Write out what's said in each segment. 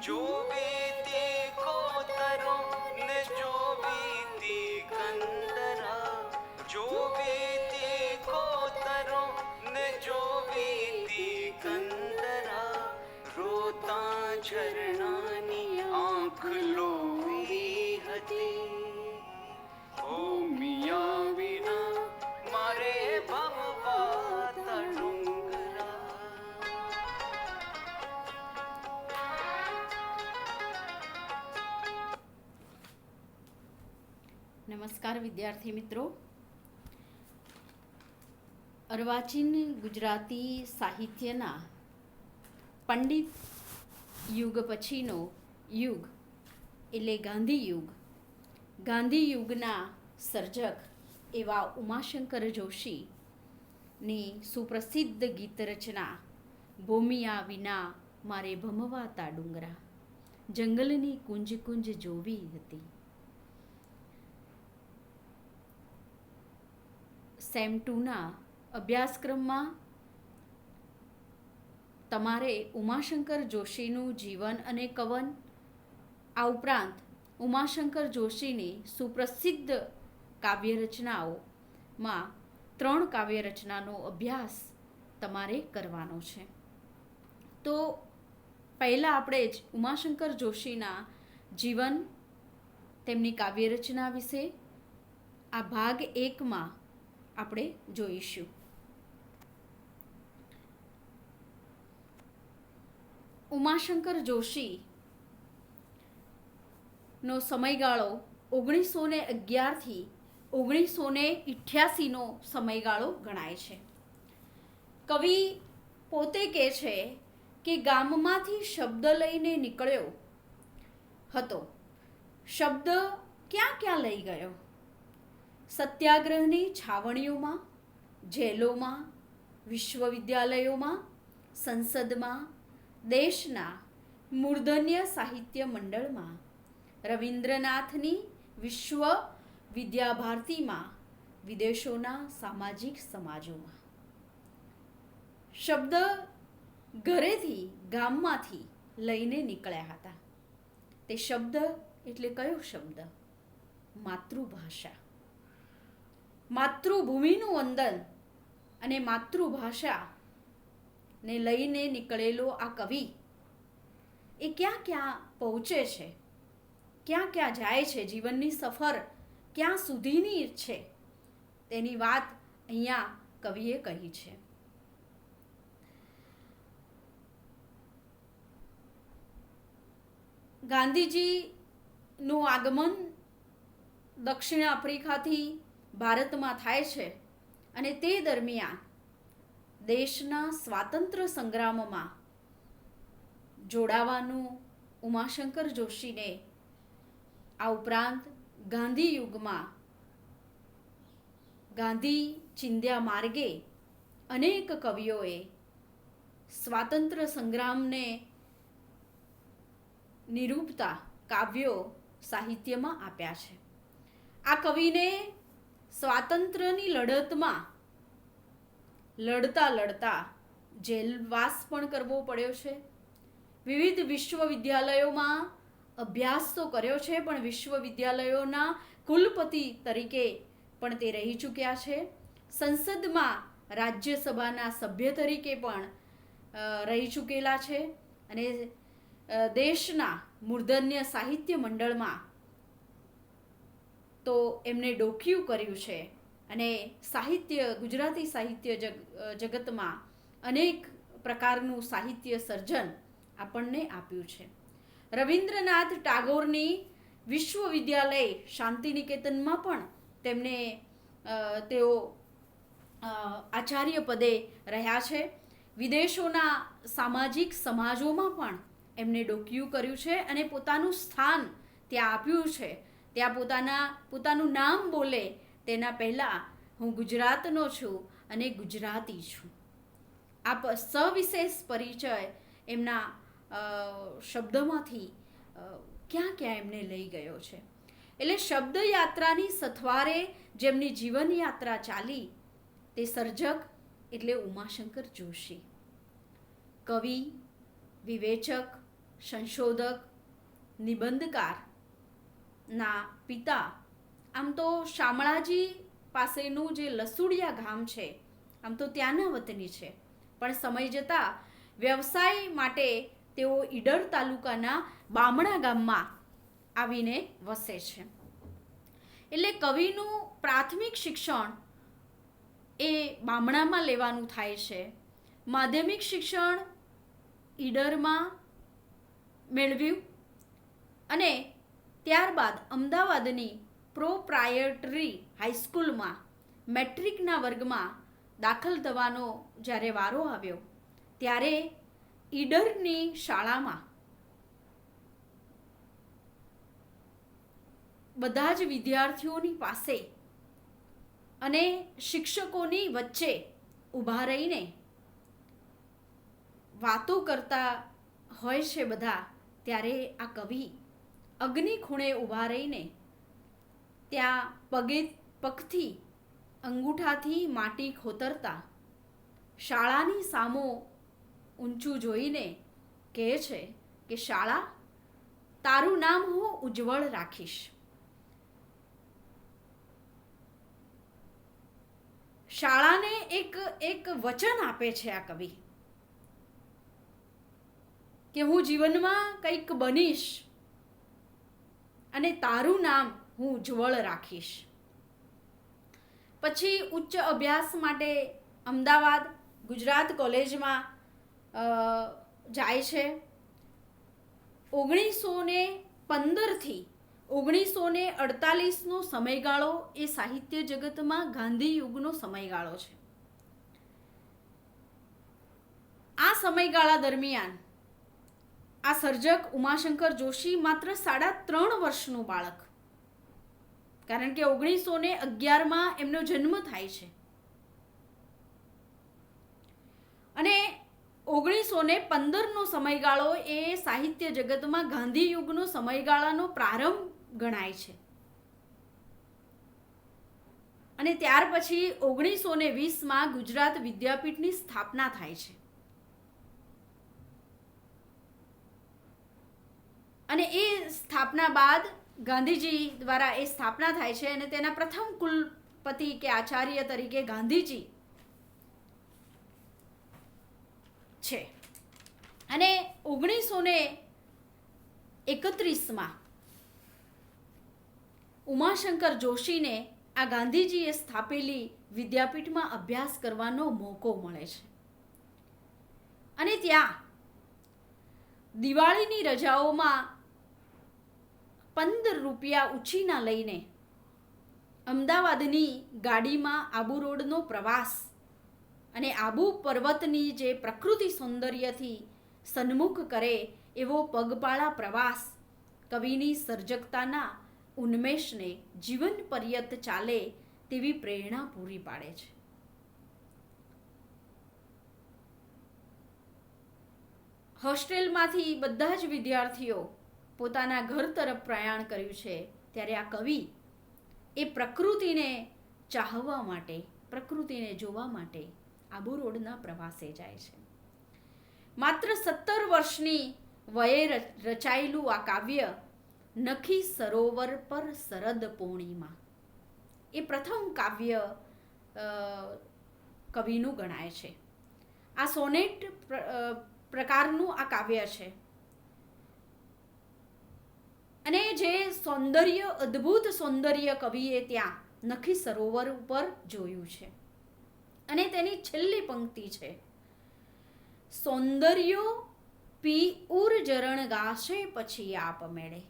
जो बीती खोतरों ने जो बीती कंदरा, जो बीती खोतरों ने जो बीती कंदरा, रोता झरनानी आँख लोवी हती। ओ मिया विना मारे भमवाता डुंगरा। નમસ્કાર વિદ્યાર્થી મિત્રો, અર્વાચીન ગુજરાતી સાહિત્યના પંડિત યુગ પછીનો યુગ એટલે ગાંધી યુગ. ગાંધી યુગના સર્જક એવા ઉમાશંકર જોશીની સુપ્રસિદ્ધ ગીત રચના ભૂમિયા વિના મારે ભમવાતા ડુંગરા, જંગલની કુંજ કુંજ જોવી હતી. સેમ 2ના અભ્યાસક્રમમાં તમારે ઉમાશંકર જોશીનું જીવન અને કવન, આ ઉપરાંત ઉમાશંકર જોશીની સુપ્રસિદ્ધ કાવ્યરચનાઓમાં 3 કાવ્યરચનાનો અભ્યાસ તમારે કરવાનો છે. તો પહેલાં આપણે જ ઉમાશંકર જોશીના જીવન, તેમની કાવ્યરચના વિશે આ ભાગ 1માં આપણે જોઈશું. ઉમાશંકર જોશીનો સમયગાળો 1911થી 1988નો સમયગાળો ગણાય છે. કવિ પોતે કહે છે કે ગામમાંથી શબ્દ લઈને નીકળ્યો હતો. શબ્દ ક્યાં ક્યાં લઈ ગયો? સત્યાગ્રહની છાવણીઓમાં, જેલોમાં, વિશ્વવિદ્યાલયોમાં, સંસદમાં, દેશના મૂર્ધન્ય સાહિત્ય મંડળમાં, રવિન્દ્રનાથની વિશ્વ વિદ્યાભારતીમાં, વિદેશોના સામાજિક સમાજોમાં. શબ્દ ઘરેથી, ગામમાંથી લઈને નીકળ્યા હતા. તે શબ્દ એટલે કયો શબ્દ? માતૃભાષા. માતૃભૂમિનું વંદન અને માતૃભાષાને લઈને નીકળેલો આ કવિ એ ક્યાં ક્યાં પહોંચે છે, ક્યાં ક્યાં જાય છે, જીવનની સફર ક્યાં સુધીની છે, તેની વાત અહીંયા કવિએ કહી છે. ગાંધીજીનું આગમન દક્ષિણ આફ્રિકાથી ભારતમાં થાય છે અને તે દરમિયાન દેશના સ્વાતંત્ર્ય સંગ્રામમાં જોડાવાનું ઉમાશંકર જોશીને, આ ઉપરાંત ગાંધી યુગમાં ગાંધી ચિંધ્યા માર્ગે અનેક કવિઓએ સ્વાતંત્ર્ય સંગ્રામને નિરૂપતા કાવ્યો સાહિત્યમાં આપ્યા છે. આ કવિને સ્વાતંત્ર્યની લડતમાં લડતા લડતા જેલવાસ પણ કરવો પડ્યો છે. વિવિધ વિશ્વવિદ્યાલયોમાં અભ્યાસ તો કર્યો છે, પણ વિશ્વવિદ્યાલયોના કુલપતિ તરીકે પણ તે રહી ચૂક્યા છે. સંસદમાં રાજ્યસભાના સભ્ય તરીકે પણ રહી ચૂકેલા છે અને દેશના મૂર્ધન્ય સાહિત્ય મંડળમાં તો એમને ડોકિયું કર્યું છે અને સાહિત્ય, ગુજરાતી સાહિત્ય જગતમાં અનેક પ્રકારનું સાહિત્ય સર્જન આપણને આપ્યું છે. રવિન્દ્રનાથ ટાગોરની વિશ્વવિદ્યાલય શાંતિનિકેતનમાં પણ તેમને તેઓ આચાર્ય પદે રહ્યા છે. વિદેશોના સામાજિક સમાજોમાં પણ એમને ડોકિયું કર્યું છે અને પોતાનું સ્થાન ત્યાં આપ્યું છે. ત્યાં પોતાનું નામ બોલે તેના પહેલાં હું ગુજરાતનો છું અને ગુજરાતી છું. આ સવિશેષ પરિચય એમના શબ્દમાંથી ક્યાં ક્યાં એમને લઈ ગયો છે. એટલે શબ્દયાત્રાની સથવારે જેમની જીવનયાત્રા ચાલી તે સર્જક એટલે ઉમાશંકર જોશી. કવિ, વિવેચક, સંશોધક, નિબંધકાર ના પિતા આમ તો શામળાજી પાસેનું જે લસુડિયા ગામ છે આમ તો ત્યાંના વતની છે, પણ સમય જતાં વ્યવસાય માટે તેઓ ઈડર તાલુકાના બામણા ગામમાં આવીને વસે છે. એટલે કવિનું પ્રાથમિક શિક્ષણ એ બામણામાં લેવાનું થાય છે. માધ્યમિક શિક્ષણ ઈડરમાં મેળવ્યું અને ત્યારબાદ અમદાવાદની પ્રોપ્રાયટરી હાઈસ્કૂલમાં મેટ્રિકના વર્ગમાં દાખલ થવાનો જ્યારે વારો આવ્યો ત્યારે ઈડરની શાળામાં બધા જ વિદ્યાર્થીઓની પાસે અને શિક્ષકોની વચ્ચે ઊભા રહીને વાતો કરતા હોય છે બધા, ત્યારે આ કવિ અગ્નિ ખૂણે ઊભા રહીને ત્યાં પગથી અંગૂઠાથી માટી ખોતરતા શાળાની સામો ઊંચું જોઈને કહે છે કે શાળા, તારું નામ હું ઉજ્જવળ રાખીશ. શાળાને એક વચન આપે છે આ કવિ કે હું જીવનમાં કંઈક બનીશ અને તારું નામ હું ઉજ્જવળ રાખીશ. પછી ઉચ્ચ અભ્યાસ માટે અમદાવાદ ગુજરાત કોલેજમાં જાય છે. 1915થી 1948નો સમયગાળો એ સાહિત્ય જગતમાં ગાંધી યુગનો સમયગાળો છે. આ સમયગાળા દરમિયાન આ સર્જક ઉમાશંકર જોશી માત્ર 3.5 વર્ષનું બાળક, કારણ કે 1911માં એમનો જન્મ થાય છે અને 1915નો સમયગાળો એ સાહિત્ય જગતમાં ગાંધી યુગનો સમયગાળાનો પ્રારંભ ગણાય છે. અને ત્યાર પછી 1920માં ગુજરાત વિદ્યાપીઠની સ્થાપના થાય છે અને એ સ્થાપના બાદ ગાંધીજી દ્વારા એ સ્થાપના થાય છે અને તેના પ્રથમ કુલપતિ કે આચાર્ય તરીકે ગાંધીજી છે. અને 1931માં ઉમાશંકર જોશીને આ ગાંધીજીએ સ્થાપેલી વિદ્યાપીઠમાં અભ્યાસ કરવાનો મોકો મળે છે અને ત્યાં દિવાળીની રજાઓમાં 15 રૂપિયા ઉછીના લઈને અમદાવાદની ગાડીમાં આબુ રોડનો પ્રવાસ અને આબુ પર્વતની જે પ્રકૃતિ સૌંદર્યથી સન્મુખ કરે એવો પગપાળા પ્રવાસ કવિની સર્જકતાના ઉન્મેષને જીવન પર્યંત ચાલે તેવી પ્રેરણા પૂરી પાડે છે. હોસ્ટેલમાંથી બધા જ વિદ્યાર્થીઓ પોતાના ઘર તરફ પ્રયાણ કર્યું છે ત્યારે આ કવિ એ પ્રકૃતિને ચાહવા માટે, પ્રકૃતિને જોવા માટે આબુ રોડના પ્રવાસે જાય છે. માત્ર 17 વર્ષની વયે રચાયેલું આ કાવ્ય નખી સરોવર પર શરદ પૂર્ણિમા એ પ્રથમ કાવ્ય કવિનું ગણાય છે. આ સોનેટ પ્રકારનું આ કાવ્ય છે અને જે સૌંદર્ય, અદ્ભુત સૌંદર્ય કવિએ ત્યાં નખી સરોવર ઉપર જોયું છે. અને તેની છેલ્લી પંક્તિ છે, સૌંદર્યો પી ઉર જરણ ગાશે પછી આપ મેળે.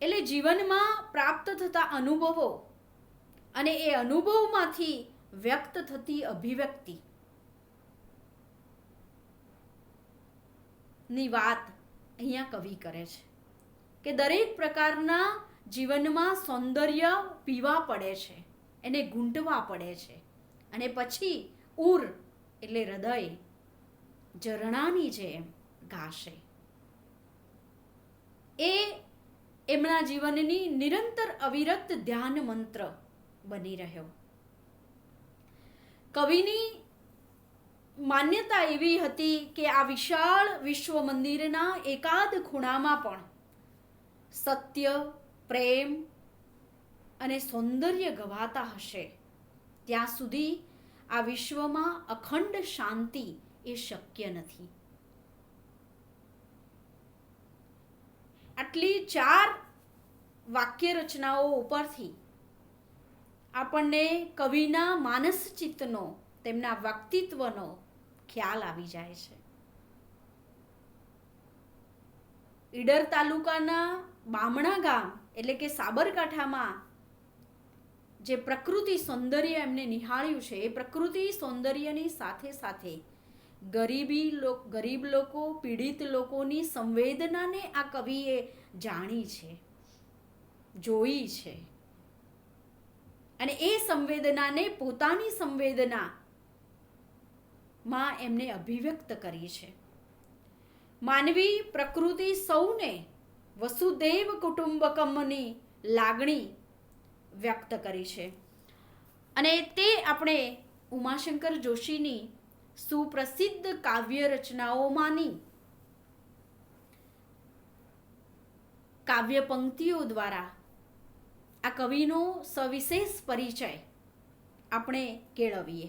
એટલે જીવનમાં પ્રાપ્ત થતા અનુભવો અને એ અનુભવમાંથી વ્યક્ત થતી અભિવ્યક્તિ ની વાત અહીંયા કવિ કરે છે કે દરેક પ્રકારના જીવનમાં સૌંદર્ય પીવા પડે છે, એને ગૂંટવા પડે છે અને પછી ઉર એટલે હૃદય ઝરણાની જેમ ગાશે. એ એમના જીવનની નિરંતર અવિરત ધ્યાન મંત્ર બની રહ્યો. કવિની માન્યતા એવી હતી કે આ વિશાળ વિશ્વ મંદિરના એકાદ ખૂણામાં પણ સત્ય, પ્રેમ અને સૌંદર્ય ગવાતા હશે ત્યાં સુધી આ વિશ્વમાં અખંડ શાંતિ એ શક્ય નથી. આટલી 4 વાક્ય રચનાઓ ઉપરથી આપણને કવિના માનસચિત્તનો, તેમના વ્યક્તિત્વનો ખ્યાલ આવી જાય છે. ઈડર તાલુકાના બામણા ગામ એટલે કે સાબરકાંઠામાં જે પ્રકૃતિ સૌંદર્ય એમને નિહાળ્યું છે, એ પ્રકૃતિ સૌંદર્યની સાથે સાથે ગરીબ લોકો, પીડિત લોકોની સંવેદનાને આ કવિએ જાણી છે, જોઈ છે, અને એ સંવેદનાને પોતાની સંવેદનામાં એમને અભિવ્યક્ત કરી છે. માનવી પ્રકૃતિ સૌને વસુદેવ કુટુંબકમની લાગણી વ્યક્ત કરી છે. અને તે આપણે ઉમાશંકર જોશીની સુપ્રસિદ્ધ કાવ્ય રચનાઓમાંની કાવ્ય પંક્તિઓ દ્વારા આ કવિનો સવિશેષ પરિચય આપણે કેળવીએ.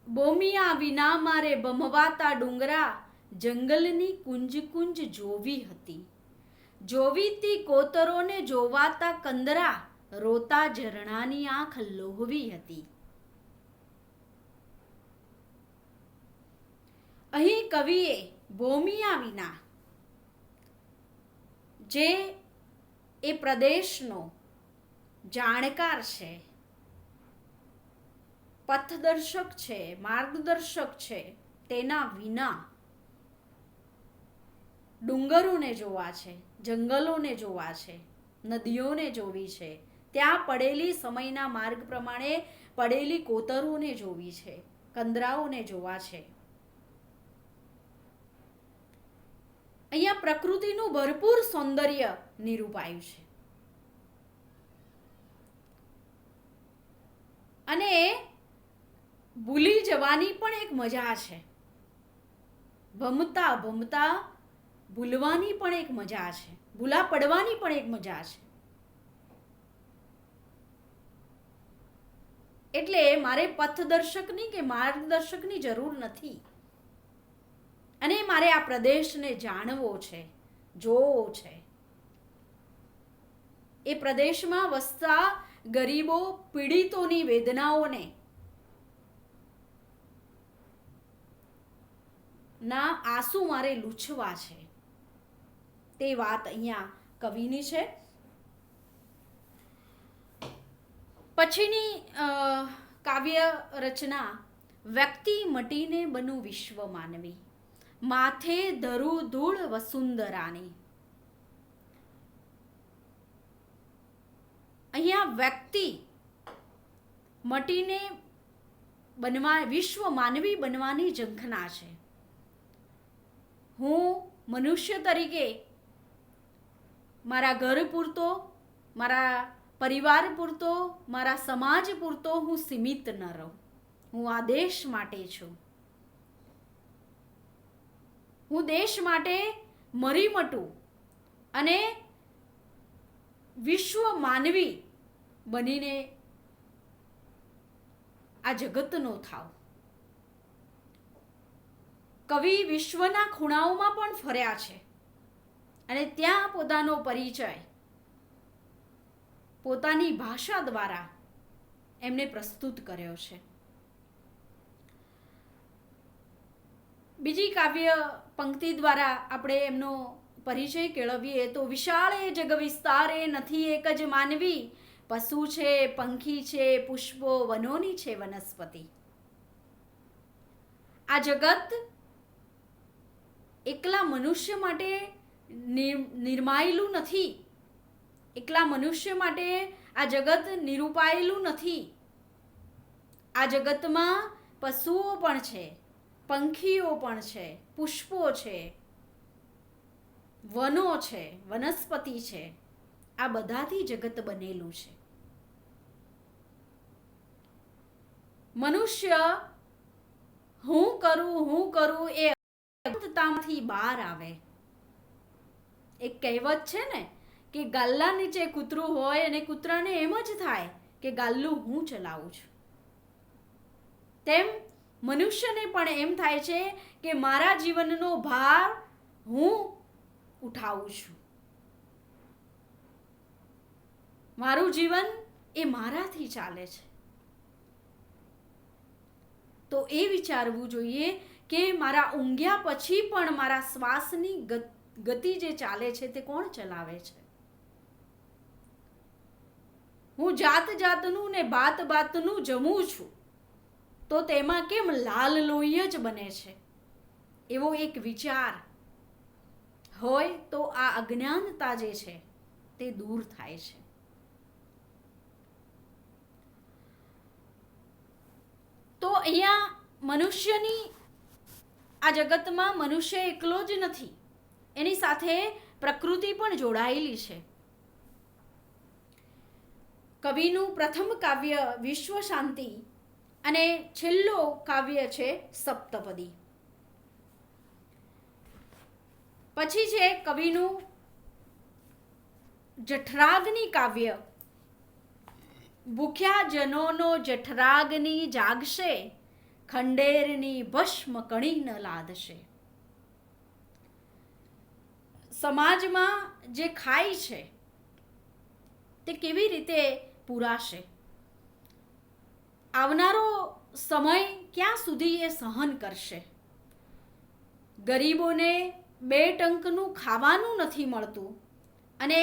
બોમિયા વિના મારે બમવાતા ડુંગરા, જંગલની કુંજ કુંજ જોવી હતી. જોવીતી કોતરોને જોવાતા કંદરા, રોતા ઝરણાની આંખ લોહવી હતી. અહીં કવિએ બોમિયા વિના, જે એ પ્રદેશનો જાણકાર છે, પથદર્શક છે, માર્ગદર્શક છે, તેના વિના ડુંગરોને જોવા છે, જંગલોને જોવા છે, નદીઓને જોવી છે, ત્યાં પડેલી સમયના માર્ગ પ્રમાણે પડેલી કોતરોને જોવી છે, કંદરાઓને જોવા છે. અહીંયા પ્રકૃતિનું ભરપૂર સૌંદર્ય નિરૂપાયું છે. અને ભૂલી જવાની પણ એક મજા છે. ભમતા ભમતા ભૂલવાની પણ એક મજા છે. ભૂલા પડવાની પણ એક મજા છે. એટલે મારે પથદર્શકની કે માર્ગદર્શકની જરૂર નથી. અને મારે આ પ્રદેશને જાણવો છે, જોવો છે. એ પ્રદેશમાં વસતા ગરીબો, પીડિતોની વેદનાઓને ના આંસુ મારે લૂછવા છે. તે વાત અહીંયા કવિની છે. પછીની કાવ્ય રચના વ્યક્તિ મટીને બનું વિશ્વ માનવી, માથે ધરું ધૂળ વસુંધરાની. અહીંયા વ્યક્તિ મટીને બનવા, વિશ્વ માનવી બનવાની ઝંખના છે. હું મનુષ્ય તરીકે મારા ઘર પૂરતો, મારા પરિવાર પૂરતો, મારા સમાજ પૂરતો હું સીમિત ન રહું. હું આ દેશ માટે છું. હું દેશ માટે મરી મટું અને વિશ્વ માનવી બનીને આ જગતનો થાવ. કવિ વિશ્વના ખૂણાઓમાં પણ ફર્યા છે અને ત્યાં પોતાનો પરિચય પોતાની ભાષા દ્વારા એમને પ્રસ્તુત કર્યો છે. બીજી કાવ્ય પંક્તિ દ્વારા આપણે એમનો પરિચય કેળવીએ તો, વિશાળ એ જગ વિસ્તારે નથી એક જ માનવી, પશુ છે, પંખી છે, પુષ્પો, વનોની છે વનસ્પતિ. આ જગત એકલા મનુષ્ય માટે નિર્માયેલું નથી. એકલા મનુષ્ય માટે આ જગત નિરૂપાયેલું નથી. આ જગતમાં પશુઓ પણ છે, પંખીઓ પણ છે, પુષ્પો છે, વનો છે, વનસ્પતિ છે. આ બધાથી જગત બનેલું છે. મનુષ્ય હું કરું એ અનંતતામાંથી બહાર આવે. એક કહેવત છે ને કે ગાલ્લા નીચે કૂતરું હોય અને કૂતરાને એમ જ થાય કે ગાલ્લું હું ચલાવું છું. તેમ મનુષ્યને પણ એમ થાય છે કે મારા જીવનનો ભાર હું ઉઠાવું છું. મારું જીવન એ મારાથી ચાલે છે. તો એ વિચારવું જોઈએ કે મારા ઊંઘ્યા પછી પણ મારા શ્વાસની ગતિ જે ચાલે છે તે કોણ ચલાવે છે. હું જાતનું ને બાતનું જમું છું તો તેમાં કેમ લાલ લોહી જ બને છે. એવો એક વિચાર હોય તો આ અજ્ઞાનતા જે છે તે દૂર થાય છે. તો અહીંયા મનુષ્યની આ જગતમાં મનુષ્ય એકલો જ નથી, એની સાથે પ્રકૃતિ પણ જોડાયેલી છે. કવિનું પ્રથમ કાવ્ય વિશ્વ શાંતિ અને છેલ્લો કાવ્ય છે સપ્તપદી. પછી છે કવિનું જઠરાગ્નિ કાવ્ય. ભૂખ્યા જનોનો જઠરાગ્નિ જાગશે, ખંડેરની ભસ્મ કણી ન લાદશે. સમાજમાં જે ખાય છે તે કેવી રીતે પૂરાશે? આવનારો સમય ક્યાં સુધી એ સહન કરશે? ગરીબોને 2 ટંકનું ખાવાનું નથી મળતું અને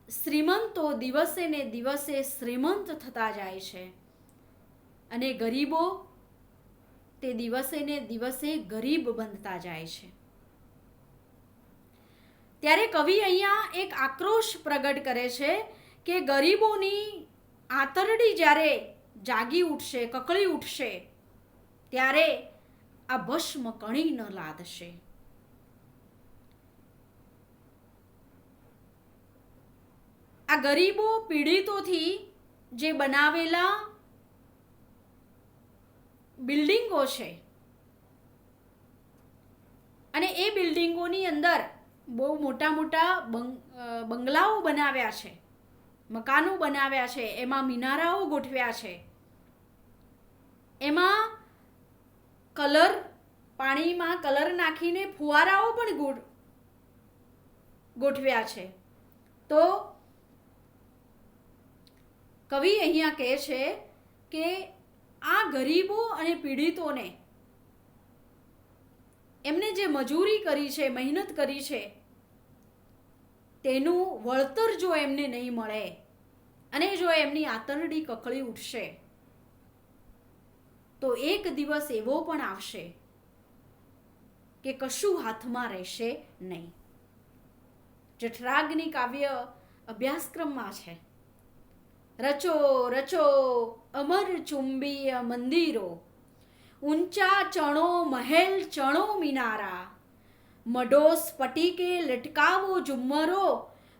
શ્રીમંતો દિવસે ને દિવસે શ્રીમંત થતા જાય છે અને ગરીબો તે દિવસે ને દિવસે ગરીબ બનતા જાય છે. ત્યારે કવિ અહીંયા એક આક્રોશ પ્રગટ કરે છે કે ગરીબોની આંતરડી જ્યારે જાગી ઉઠશે, કકળી ઉઠશે, ત્યારે આ ભસ્મ કણી ન લાદશે. આ ગરીબો પીડિતોથી જે બનાવેલા બિલ્ડિંગો છે અને એ બિલ્ડિંગોની અંદર બહુ મોટા મોટા બંગલાઓ બનાવ્યા છે, મકાનો બનાવ્યા છે, એમાં મિનારાઓ ગોઠવ્યા છે, એમાં પાણીમાં કલર નાખીને ફુવારાઓ પણ ગોઠવ્યા છે. તો કવિ અહીંયા કહે છે કે આ ગરીબો અને પીડિતોને એમને જે મજૂરી કરી છે, મહેનત કરી છે, તેનું વળતર જો એમને નહીં મળે અને જો એમની આંતરડી કકળી ઉઠશે તો એક દિવસ એવો પણ આવશે કે કશું હાથમાં રહેશે નહીં. જઠરાગ્નિ કાવ્ય અભ્યાસક્રમમાં છે. રચો રચો અમર ચુંબીય મંદિરો, ઊંચા ચણો મહેલ ચણો મિનારા, મઢો સ્ફટિકે લટકાવો ઝુમ્મરો,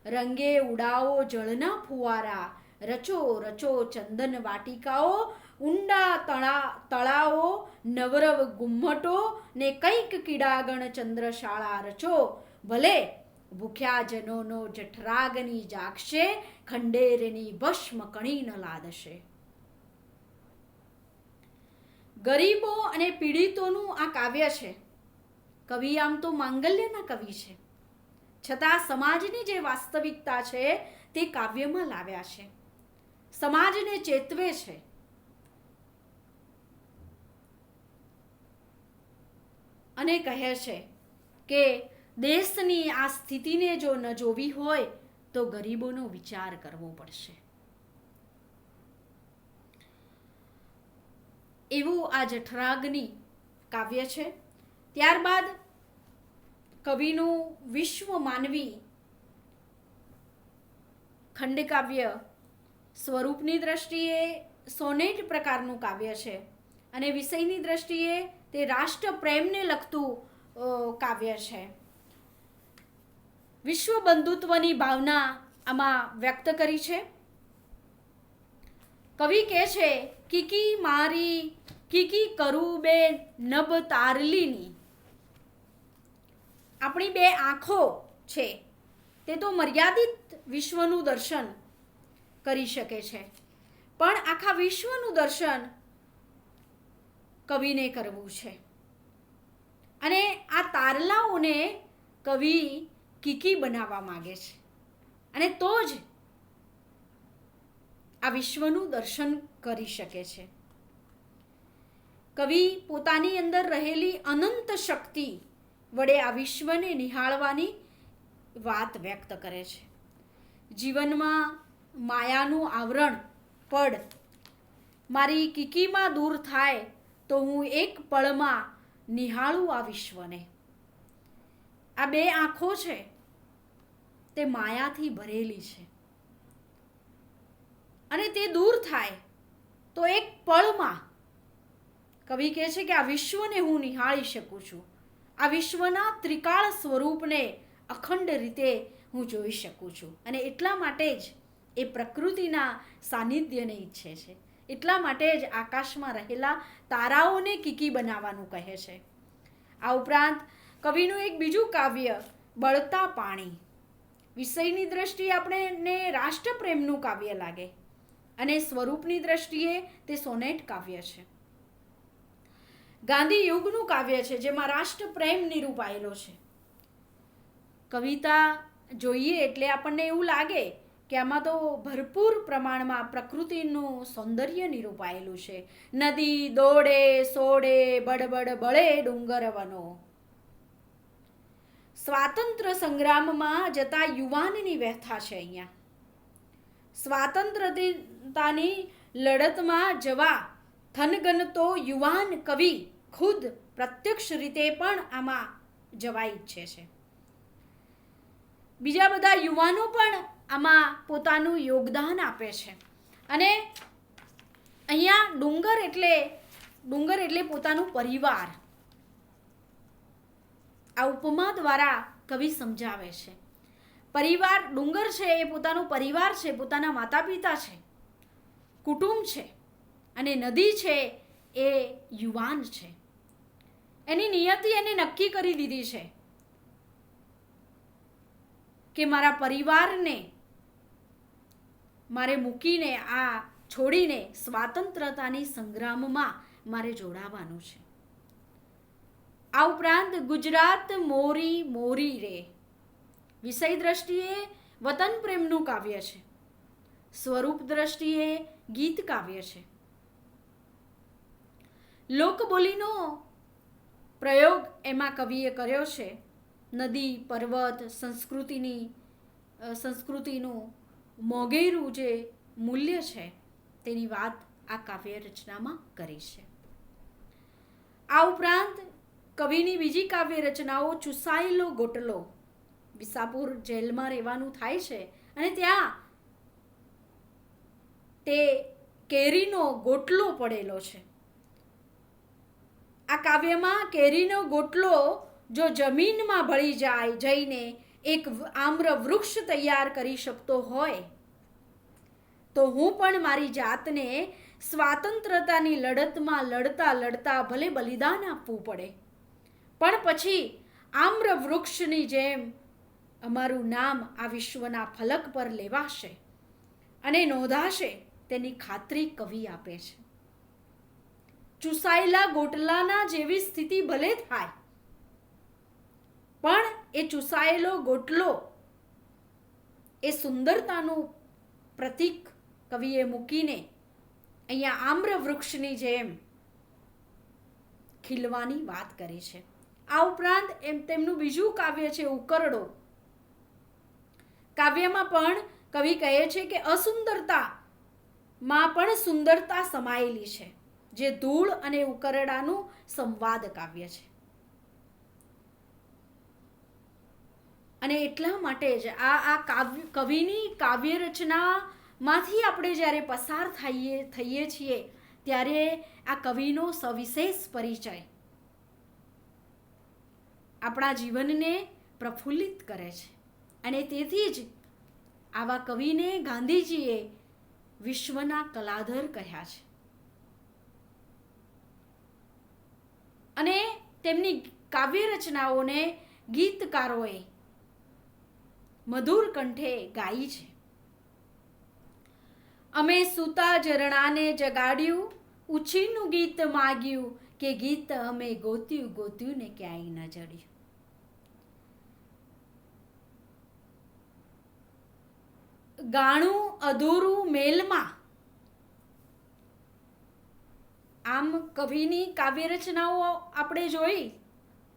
રંગે ઉડાવો જળના ફુવારા, રચો રચો ચંદન વાટિકાઓ, ઊંડા તળાવો, નવરવ ગુમ્મટો ને કંઈક કીડાગણ ચંદ્રશાળા રચો, ભલે ભૂખ્યા જનોનો જઠરાગ્નિ જાગશે, ખંડેરની ભસ્મ કણી ન લાદશે. ગરીબો અને પીડિતોનું આ કાવ્ય છે. કવિ આમ તો માંગલ્યના કવિ છે, છતાં સમાજની જે વાસ્તવિકતા છે તે કાવ્યમાં લાવ્યા છે, સમાજને ચેતવે છે. અને કહે છે કે દેશની આ સ્થિતિને જો ન જોવી હોય તો ગરીબોનો વિચાર કરવો પડશે. એવું આ જઠરાગ્નિ કાવ્ય છે. ત્યારબાદ કવિનું વિશ્વ માનવી ખંડકાવ્ય સ્વરૂપની દ્રષ્ટિએ સોનેટ પ્રકારનું કાવ્ય છે અને વિષયની દ્રષ્ટિએ તે રાષ્ટ્રપ્રેમને લગતું કાવ્ય છે. વિશ્વ બંધુત્વની ભાવના આમાં વ્યક્ત કરી છે. કવિ કહે છે કીકી મારી કીકી કરું બે નભ તારલીની. આપણી બે આંખો છે તે તો મર્યાદિત વિશ્વનું દર્શન કરી શકે છે, પણ આખા વિશ્વનું દર્શન કવિને કરવું છે. અને આ તારલાઓને કવિ કીકી બનાવવા માંગે છે, અને તો જ આ વિશ્વનું દર્શન કરી શકે છે. કવિ પોતાની અંદર રહેલી અનંત શક્તિ વડે આ વિશ્વને નિહાળવાની વાત વ્યક્ત કરે છે. જીવનમાં માયાનું આવરણ પડ મારી કીકીમાં દૂર થાય તો હું એક પળમાં નિહાળું આ વિશ્વને. આ બે આંખો છે તે માયાથી ભરેલી છે, અને તે દૂર થાય તો એક પળમાં કવિ કહે છે કે આ વિશ્વને હું નિહાળી શકું છું. આ વિશ્વના ત્રિકાળ સ્વરૂપને અખંડ રીતે હું જોઈ શકું છું. અને એટલા માટે જ એ પ્રકૃતિના સાનિધ્યને ઈચ્છે છે. એટલા માટે જ આકાશમાં રહેલા તારાઓને કીકી બનાવવાનું કહે છે. આ ઉપરાંત કવિનું એક બીજું કાવ્ય બળતા પાણી, વિષયની દ્રષ્ટિએ આપણને રાષ્ટ્રપ્રેમનું કાવ્ય લાગે, અને સ્વરૂપની દ્રષ્ટિએ તે સોનેટ કાવ્ય છે. ગાંધી યુગનું કાવ્ય છે જેમાં રાષ્ટ્રપ્રેમ નિરૂપાયેલો છે. કવિતા જોઈએ એટલે આપણને એવું લાગે કે આમાં તો ભરપૂર પ્રમાણમાં પ્રકૃતિનું સૌંદર્ય નિરૂપાયેલું છે. નદી દોડે સોડે બડબડ બળે ડુંગર વનો. સ્વાતંત્ર્ય સંગ્રામમાં જતા યુવાનની વ્યથા છે. અહીંયા સ્વાતંત્રતાની લડતમાં જવા થનગનતો યુવાન કવિ ખુદ પ્રત્યક્ષ રીતે પણ આમાં જવા ઈચ્છે છે. બીજા બધા યુવાનો પણ આમાં પોતાનું યોગદાન આપે છે. અને અહીંયા ડુંગર એટલે પોતાનું પરિવાર. આ ઉપમા દ્વારા કવિ સમજાવે છે. પરિવાર, ડુંગર છે એ પોતાનો પરિવાર છે, પોતાના માતા પિતા છે, કુટુંબ છે, અને નદી છે એ યુવાન છે. એની નિયતિ એને નક્કી કરી દીધી છે કે મારા પરિવારને મારે મૂકીને, આ છોડીને સ્વાતંત્રતાની સંગ્રામમાં મારે જોડાવાનું છે. આ ઉપરાંત ગુજરાત મોરી મોરી રે, વિષય દ્રષ્ટિએ વતન પ્રેમનું કાવ્ય છે, સ્વરૂપ દ્રષ્ટિએ ગીત કાવ્ય છે. લોકબોલીનો પ્રયોગ એમાં કવિએ કર્યો છે. નદી પર્વત સંસ્કૃતિનું મોગેરું જે મૂલ્ય છે તેની વાત આ કાવ્ય રચનામાં કરી છે. આ ઉપરાંત કવિની બીજી કાવ્ય રચનાઓ ચૂસાયેલો ગોટલો, વિસાપુર જેલમાં રહેવાનું થાય છે અને ત્યાં તે કેરીનો ગોટલો પડેલો છે. આ કાવ્યમાં કેરીનો ગોટલો જો જમીનમાં ભળી જઈને એક આમ્ર વૃક્ષ તૈયાર કરી શકતો હોય તો હું પણ મારી જાતને સ્વાતંત્રતાની લડતમાં લડતા ભલે બલિદાન આપવું પડે, પણ પછી આમ્ર વૃક્ષની જેમ અમારું નામ આ વિશ્વના ફલક પર લેવાશે અને નોંધાશે તેની ખાતરી કવિ આપે છે. ચૂસાયેલા ગોટલાના જેવી સ્થિતિ ભલે થાય, પણ એ ચૂસાયેલો ગોટલો એ સુંદરતાનું પ્રતીક કવિએ મૂકીને અહીંયા આમ્ર વૃક્ષની જેમ ખીલવાની વાત કરી છે. આ ઉપરાંત તેમનું બીજું કાવ્ય છે ઉકરડો. કાવ્યમાં પણ કવિ કહે છે કે અસુંદરતામાં પણ સુંદરતા સમાયેલી છે, જે ધૂળ અને ઉકરડાનું સંવાદ કાવ્ય છે. અને એટલા માટે જ આ કવિની કાવ્ય રચનામાંથી આપણે જ્યારે પસાર થઈએ છીએ ત્યારે આ કવિનો સવિશેષ પરિચય આપણા જીવનને પ્રફુલ્લિત કરે છે. અને તેથી જ આવા કવિને ગાંધીજીએ વિશ્વના કલાધર કહ્યા છે. તેમની કાવ્ય રચનાઓને ગીતકારોએ મધુર કંઠે ગાઈ છે. અમે સૂતા ઝરણાને જગાડ્યું, ઉછીનું ગીત માગ્યું, કે ગીત અમે ગોત્યું ગોત્યું ને ક્યાંય ન જડ્યું. ગાણું અધૂરું મેલમાં. આમ કવિની કાવ્ય રચનાઓ આપણે જોઈ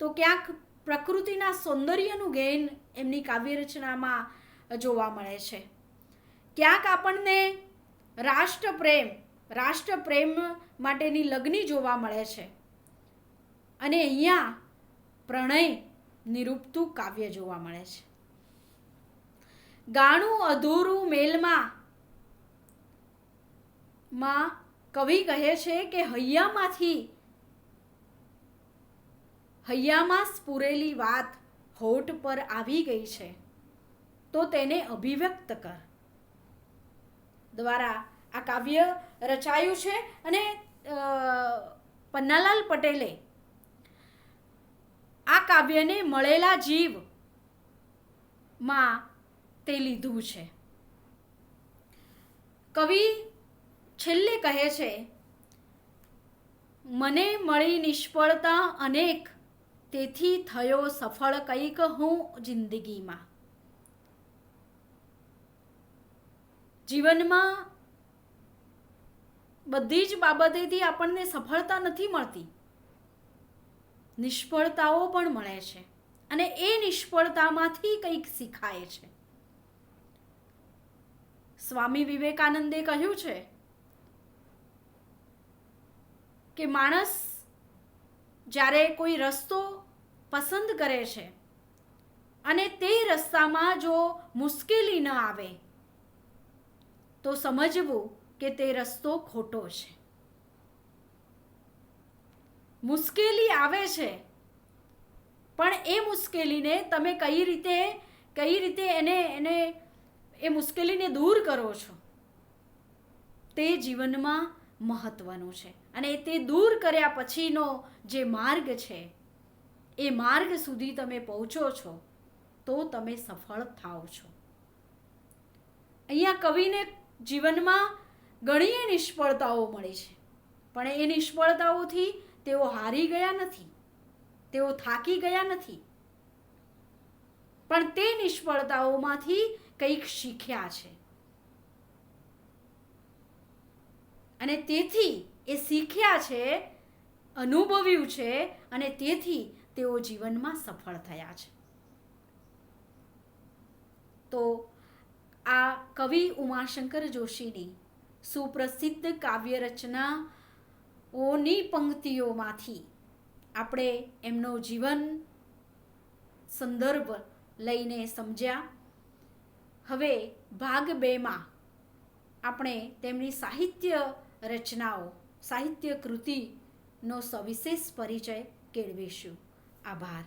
તો ક્યાંક પ્રકૃતિના સૌંદર્યનું ગેન એમની કાવ્ય રચનામાં જોવા મળે છે. ક્યાંક આપણને રાષ્ટ્રપ્રેમ માટેની લગ્ની જોવા મળે છે, અને અહીંયા પ્રણય નિરૂપતું કાવ્ય જોવા મળે છે. ગાણું અધૂરું મેલમાં કવિ કહે છે કે હૈયામાં સ્ફુરેલી વાત હોઠ પર આવી ગઈ છે, તો તેને અભિવ્યક્ત કર. દ્વારા આ કાવ્ય રચાયું છે અને પન્નાલાલ પટેલે આ કાવ્યને મળેલા જીવમાં તે લીધું છે. કવિ છેલ્લે કહે છે, મને મળી નિષ્ફળતા અનેક, તેથી થયો સફળ કંઈક હું જિંદગીમાં. જીવનમાં બધી જ બાબતેથી આપણને સફળતા નથી મળતી, નિષ્ફળતાઓ પણ મળે છે, અને એ નિષ્ફળતામાંથી કંઈક શીખાય છે. સ્વામી વિવેકાનંદે કહ્યું છે કે માણસ જ્યારે કોઈ રસ્તો પસંદ કરે છે અને તે રસ્તામાં જો મુશ્કેલી ન આવે તો સમજવું કે તે રસ્તો ખોટો છે. મુશ્કેલી આવે છે, પણ એ મુશ્કેલીને તમે કઈ રીતે એને એ મુશ્કેલીને દૂર કરો છો, તે જીવનમાં મહત્વનું છે. અને તે દૂર કર્યા પછીનો જે માર્ગ છે, એ માર્ગ સુધી તમે પહોંચો છો તો તમે સફળ થાઓ છો. અહીંયા કવિને જીવનમાં ઘણી નિષ્ફળતાઓ મળી છે, પણ એ નિષ્ફળતાઓથી તેઓ હારી ગયા નથી, તેઓ થાકી ગયા નથી, પણ તે નિષ્ફળતાઓમાંથી કંઈક શીખ્યા છે, અને તેથી એ શીખ્યા છે, અનુભવ્યું છે, અને તેથી તેઓ જીવનમાં સફળ થયા છે. તો આ કવિ ઉમાશંકર જોશીની સુપ્રસિદ્ધ કાવ્ય રચનાઓની પંક્તિઓમાંથી આપણે એમનો જીવન સંદર્ભ લઈને સમજ્યા. હવે ભાગ 2માં આપણે તેમની સાહિત્ય રચનાઓ, સાહિત્ય કૃતિનો સવિશેષ પરિચય કેળવીશું. આભાર.